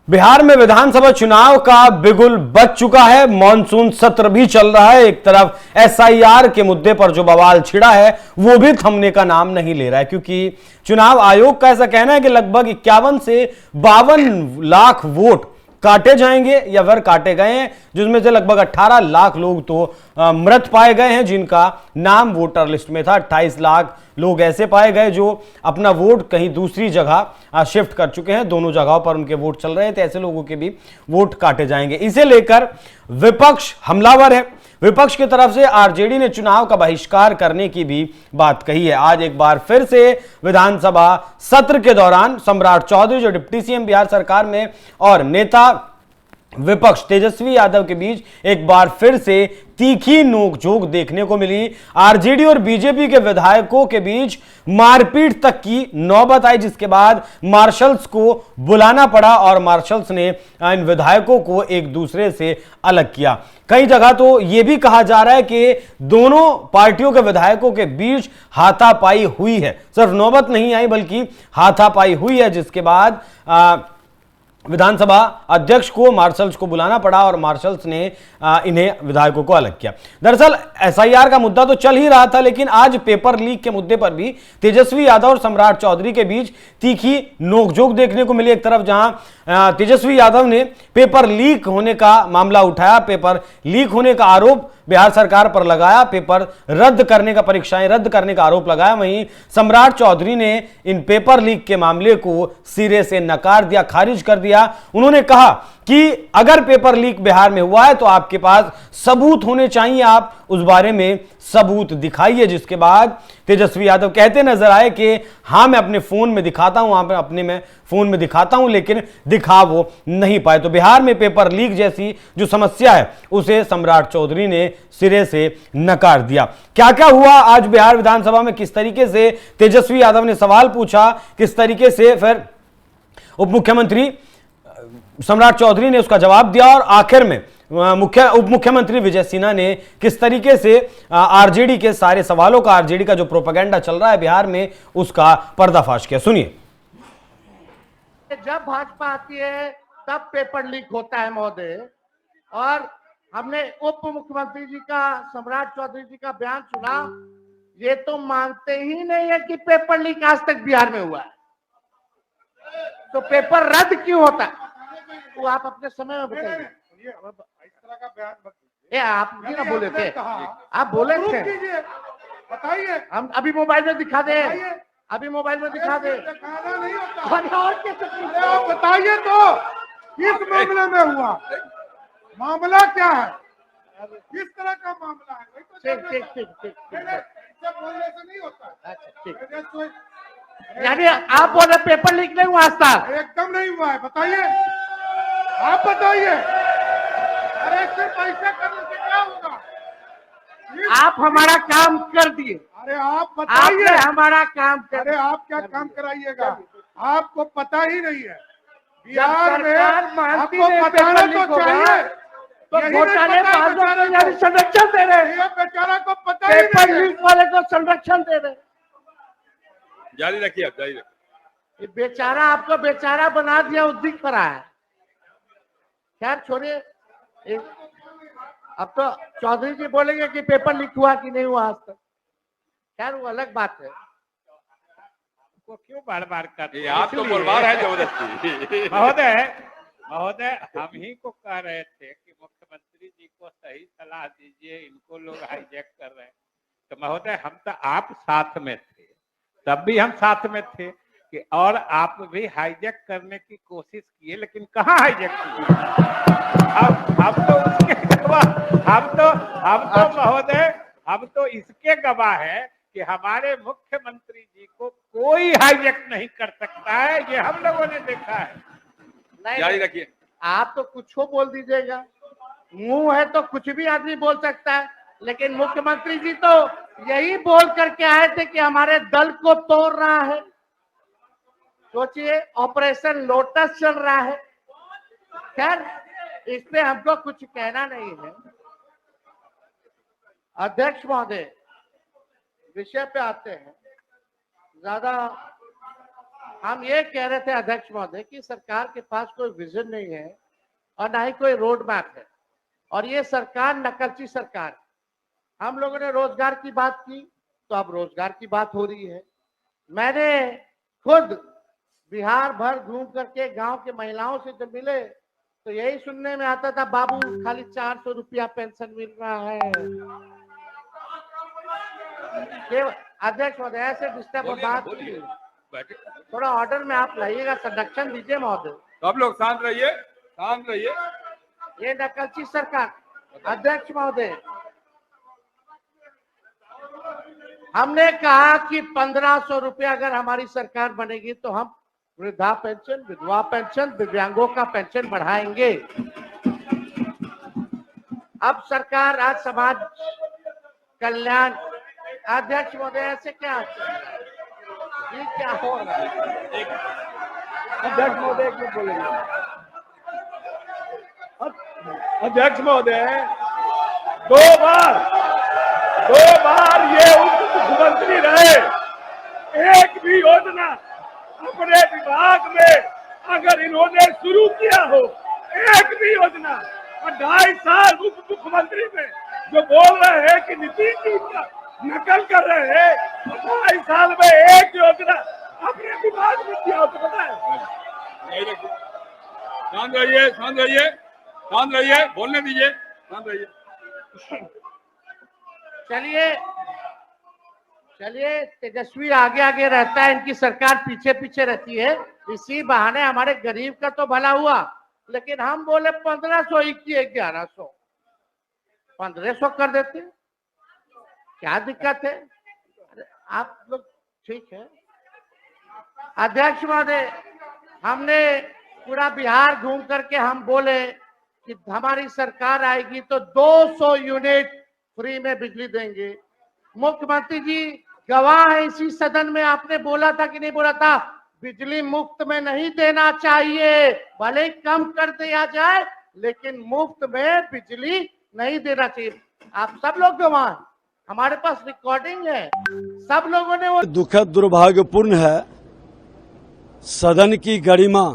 बिहार में विधानसभा चुनाव का बिगुल बज चुका है। मॉनसून सत्र भी चल रहा है। एक तरफ एसआईआर के मुद्दे पर जो बवाल छिड़ा है वो भी थमने का नाम नहीं ले रहा है, क्योंकि चुनाव आयोग का ऐसा कहना है कि लगभग 51 से 52 लाख वोट काटे जाएंगे या फिर काटे गए हैं, जिसमें से लगभग 18 लाख लोग तो मृत पाए गए हैं जिनका नाम वोटर लिस्ट में था। 28 लाख लोग ऐसे पाए गए जो अपना वोट कहीं दूसरी जगह शिफ्ट कर चुके हैं। दोनों जगहों पर उनके वोट चल रहे थे, ऐसे लोगों के भी वोट काटे जाएंगे। इसे लेकर विपक्ष हमलावर है। विपक्ष की तरफ से आरजेडी ने चुनाव का बहिष्कार करने की भी बात कही है। आज एक बार फिर से विधानसभा सत्र के दौरान सम्राट चौधरी, जो डिप्टी सीएम बिहार सरकार में, और नेता विपक्ष तेजस्वी यादव के बीच एक बार फिर से तीखी नोकझोंक देखने को मिली। आरजेडी और बीजेपी के विधायकों के बीच मारपीट तक की नौबत आई, जिसके बाद मार्शल्स को बुलाना पड़ा और मार्शल्स ने इन विधायकों को एक दूसरे से अलग किया। कई जगह तो यह भी कहा जा रहा है कि दोनों पार्टियों के विधायकों के बीच हाथापाई हुई है। सिर्फ नौबत नहीं आई बल्कि हाथापाई हुई है, जिसके बाद विधानसभा अध्यक्ष को मार्शल्स को बुलाना पड़ा और मार्शल्स ने इन्हें विधायकों को अलग किया। दरअसल एसआईआर का मुद्दा तो चल ही रहा था, लेकिन आज पेपर लीक के मुद्दे पर भी तेजस्वी यादव और सम्राट चौधरी के बीच तीखी नोकझोंक देखने को मिली। एक तरफ जहां तेजस्वी यादव ने पेपर लीक होने का मामला उठाया, पेपर लीक होने का आरोप बिहार सरकार पर लगाया, पेपर रद्द करने का, परीक्षाएं रद्द करने का आरोप लगाया, वहीं सम्राट चौधरी ने इन पेपर लीक के मामले को सिरे से नकार दिया, खारिज कर दिया। उन्होंने कहा कि अगर पेपर लीक बिहार में हुआ है तो आपके पास सबूत होने चाहिए, आप उस बारे में सबूत दिखाइए। जिसके बाद तेजस्वी यादव कहते नजर आए कि हां मैं अपने फोन में दिखाता हूं, वहां पर अपने में फोन में दिखाता हूं, लेकिन दिखा वो नहीं पाए। तो बिहार में पेपर लीक जैसी जो समस्या है उसे सम्राट चौधरी ने सिरे से नकार दिया। क्या क्या हुआ आज बिहार विधानसभा में, किस तरीके से तेजस्वी यादव ने सवाल पूछा, किस तरीके से फिर उप मुख्यमंत्री सम्राट चौधरी ने उसका जवाब दिया, और आखिर में उप मुख्यमंत्री विजय सिन्हा ने किस तरीके से आरजेडी के सारे सवालों का, आरजेडी का जो प्रोपेगेंडा चल रहा है बिहार में, उसका पर्दाफाश किया। सुनिए। जब भाजपा आती है तब पेपर लीक होता है महोदय, और हमने उप मुख्यमंत्री जी का, सम्राट चौधरी जी का बयान सुना। ये तो मानते ही नहीं है कि पेपर लीक आज तक बिहार में हुआ है, तो पेपर रद्द क्यों होता है वो आप अपने समय में बताइए। इस तरह का बयान आप भी ना बोले थे, आप बोले थे, बताइए। हम अभी मोबाइल में दिखा दे, अभी मोबाइल में दिखा दे। नहीं होता, और आप बताइए तो किस मामले में हुआ, मामला क्या है, किस तरह का मामला है। ठीक ठीक ठीक ठीक, बोलने से नहीं होता। अच्छा ठीक, यानी आप बोले पेपर लीक नहीं हुआ आज तक? एकदम नहीं हुआ है, बताइए, आप बताइए। अरे सिर्फ ऐसा करने से क्या होगा, आप हमारा काम कर दिए। अरे आप बताइए, हमारा काम कर। अरे आप क्या काम कराइएगा, आपको पता ही नहीं है बिहार में, आपको बताना तो चाहिए। तो घोटाले संरक्षण दे रहे हैं, बेचारा को पता ही नहीं, पेपर लीक वाले को संरक्षण दे रहे। जारी रखिए, आप जारी रखिए। बेचारा आपको बेचारा बना दिया, वो दिख रहा है। खैर छोड़िए, अब तो चौधरी जी बोलेंगे कि पेपर लीक हुआ कि नहीं हुआ आज तक। खैर वो अलग बात है, वो क्यों बार बार करते हैं? आप तो बर्बाद है जबरदस्ती। महोदय हम ही को कह रहे थे कि मुख्यमंत्री जी को सही सलाह दीजिए, इनको लोग हाईजैक कर रहे हैं। तो महोदय हम तो आप साथ में थे, तब भी हम साथ में थे कि, और आप भी हाईजैक करने की कोशिश किए, लेकिन कहाँ हाईजैक किए। हम तो उसके गवाह, हम तो महोदय, हम तो इसके गवाह है कि हमारे मुख्यमंत्री जी को कोई हाईजैक नहीं कर सकता है, ये हम लोगों ने देखा है। जारी रखिए। आप तो कुछ हो बोल दीजिएगा, मुंह है तो कुछ भी आदमी बोल सकता है, लेकिन मुख्यमंत्री जी तो यही बोल करके आए थे कि हमारे दल को तोड़ रहा है। सोचिए, ऑपरेशन लोटस चल रहा है। खैर इस पे हमको कुछ कहना नहीं है। अध्यक्ष महोदय, विषय पे आते हैं। ज्यादा हम ये कह रहे थे अध्यक्ष महोदय कि सरकार के पास कोई विजन नहीं है और ना ही कोई रोड मैप है, और ये सरकार नकलची सरकार है। हम लोगों ने रोजगार की बात की तो अब रोजगार की बात हो रही है। मैंने खुद बिहार भर घूम करके गांव के महिलाओं से जब मिले तो यही सुनने में आता था, बाबू खाली 400 रुपया पेंशन मिल रहा है। अध्यक्ष महोदय ऐसे डिस्टर्ब बात की, थोड़ा ऑर्डर में आप लाइएगा, संरक्षण दीजिए महोदय। सब लोग शांत रहिए, शांत रहिए। ये नकलची सरकार। अध्यक्ष महोदय, हमने कहा कि 1500 रुपया अगर हमारी सरकार बनेगी तो हम वृद्धा पेंशन, विधवा पेंशन, दिव्यांगों का पेंशन बढ़ाएंगे। अब सरकार आज समाज कल्याण, अध्यक्ष महोदय ऐसे क्या ये क्या हो रहा है? अध्यक्ष महोदय क्यों बोलेंगे? अध्यक्ष महोदय, दो बार ये उप मुख्यमंत्री रहे, एक भी योजना अपने विभाग में अगर इन्होंने शुरू किया हो, एक भी योजना, और 2.5 साल उप मुख्यमंत्री में जो बोल रहे हैं कि नीतीश जी का नकल कर रहे हैं, 2.5 साल में एक योजना अपने विभाग में किया हो तो पता है? शांत रहिए, शांत रहिए, शांत रहिए, बोलने दीजिए, शांत रहिए। चलिए तेजस्वी आगे आगे रहता है, इनकी सरकार पीछे पीछे रहती है, इसी बहाने हमारे गरीब का तो भला हुआ। लेकिन हम बोले 1500 ही किए, 1100 1500 कर देते, क्या दिक्कत है? अरे आप लोग ठीक है। अध्यक्ष महोदय, हमने पूरा बिहार घूम करके हम बोले कि हमारी सरकार आएगी तो 200 यूनिट फ्री में बिजली देंगे। मुख्यमंत्री जी गवाह है इसी सदन में, आपने बोला था कि नहीं बोला था, बिजली मुफ्त में नहीं देना चाहिए, भले कम कर दिया जाए लेकिन मुफ्त में बिजली नहीं देना चाहिए। आप सब लोग गवाह हैं, हमारे पास रिकॉर्डिंग है, सब लोगों ने वो। दुखद दुर्भाग्यपूर्ण है, सदन की गरिमा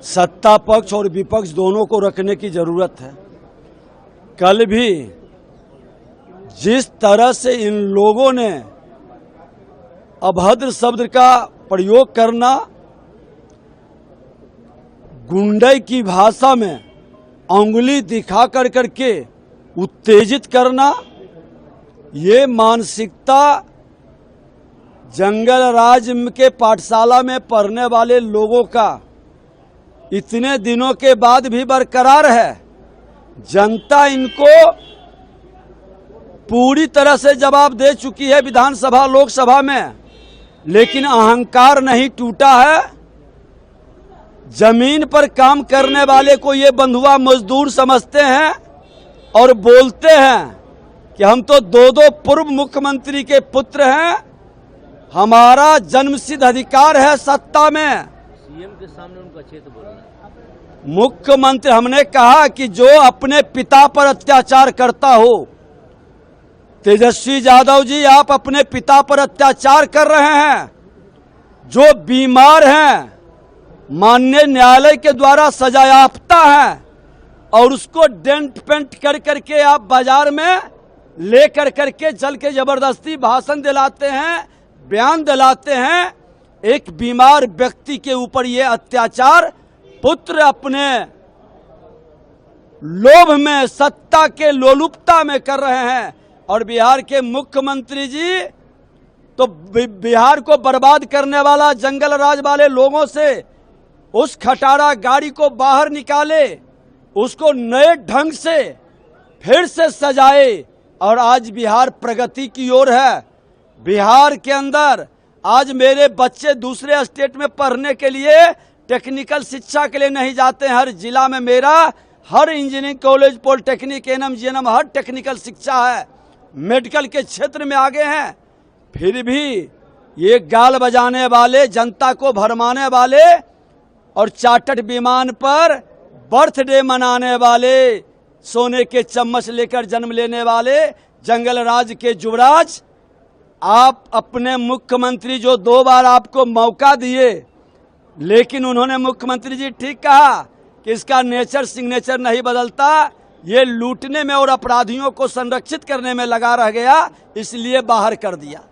सत्ता पक्ष और विपक्ष दोनों को रखने की जरूरत है। कल भी जिस तरह से इन लोगों ने अभद्र शब्द का प्रयोग करना, गुंडे की भाषा में अंगुली दिखा कर करके उत्तेजित करना, ये मानसिकता जंगल राज के पाठशाला में पढ़ने वाले लोगों का इतने दिनों के बाद भी बरकरार है। जनता इनको पूरी तरह से जवाब दे चुकी है विधानसभा लोकसभा में, लेकिन अहंकार नहीं टूटा है। जमीन पर काम करने वाले को ये बंधुआ मजदूर समझते हैं और बोलते हैं कि हम तो दो पूर्व मुख्यमंत्री के पुत्र हैं, हमारा जन्मसिद्ध अधिकार है सत्ता में। सीएम के सामने उनको अच्छे से बोलना है। मुख्यमंत्री, हमने कहा कि जो अपने पिता पर अत्याचार करता हो, तेजस्वी यादव जी आप अपने पिता पर अत्याचार कर रहे हैं। जो बीमार हैं, माननीय न्यायालय के द्वारा सजायाफ्ता है और उसको डेंट पेंट कर करके आप बाजार में ले कर करके चल के जबरदस्ती भाषण दिलाते हैं, बयान दिलाते हैं। एक बीमार व्यक्ति के ऊपर ये अत्याचार पुत्र अपने लोभ में, सत्ता के लोलुपता में कर रहे हैं। और बिहार के मुख्यमंत्री जी तो बिहार को बर्बाद करने वाला जंगल राज वाले लोगों से उस खटारा गाड़ी को बाहर निकाले, उसको नए ढंग से फिर से सजाए और आज बिहार प्रगति की ओर है। बिहार के अंदर आज मेरे बच्चे दूसरे स्टेट में पढ़ने के लिए टेक्निकल शिक्षा के लिए नहीं जाते हैं। हर जिला में मेरा हर engineering college, polytechnic, ANM, GNM हर टेक्निकल शिक्षा है। मेडिकल के क्षेत्र में आगे हैं, फिर भी ये गाल बजाने वाले, जनता को भरमाने वाले और चार्टर्ड विमान पर बर्थडे मनाने वाले, सोने के चम्मच लेकर जन्म लेने वाले जंगल राज के युवराज आप अपने मुख्यमंत्री जो 2 बार आपको मौका दिए, लेकिन उन्होंने मुख्यमंत्री जी ठीक कहा कि इसका नेचर सिग्नेचर नहीं बदलता, ये लूटने में और अपराधियों को संरक्षित करने में लगा रह गया, इसलिए बाहर कर दिया।